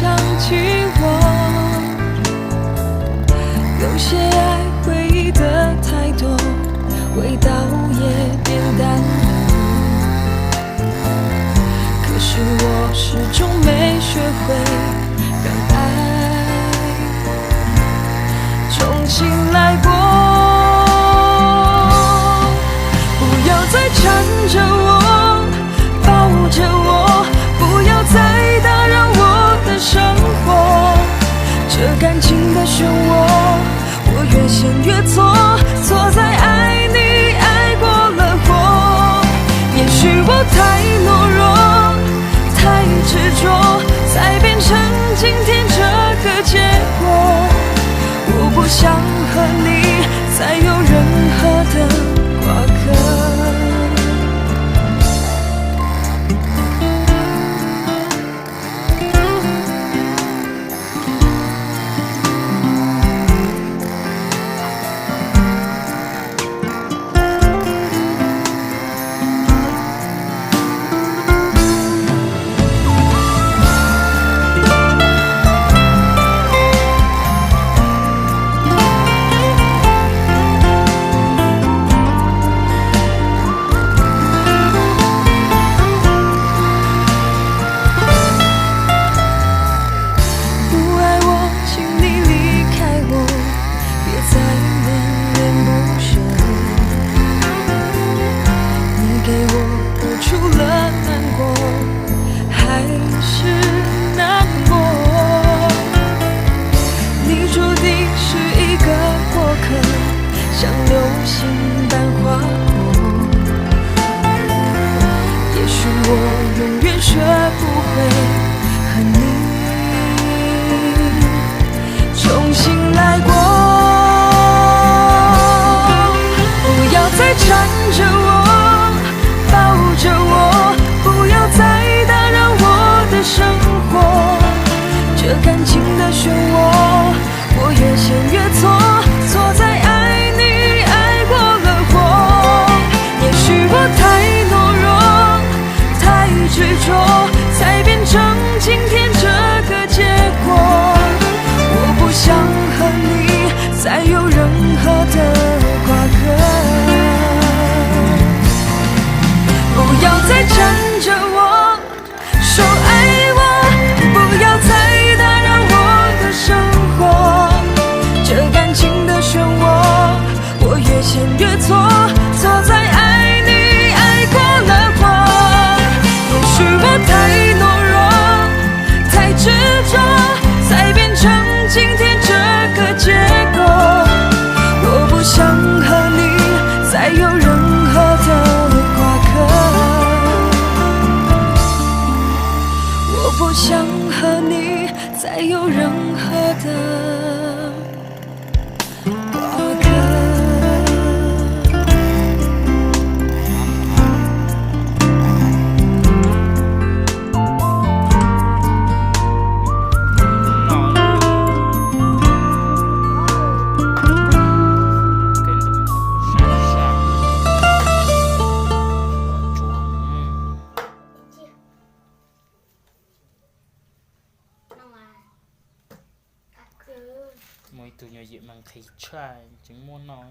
想起我。有些爱回忆的太多，味道也变淡了。可是我始终没学会让爱重新来过。不要再缠着我，抱着我，不要再打扰我的生活。这感情的漩涡，我越陷越错，错在爱你爱过了火。也许我太懦弱，太执着，才变成今天这个结果。我不想和你再有任何的瓜葛。不想和你再有任何的瓜葛。Mùi tụi nhỏ dịu bằng khí trai chứng muốn nói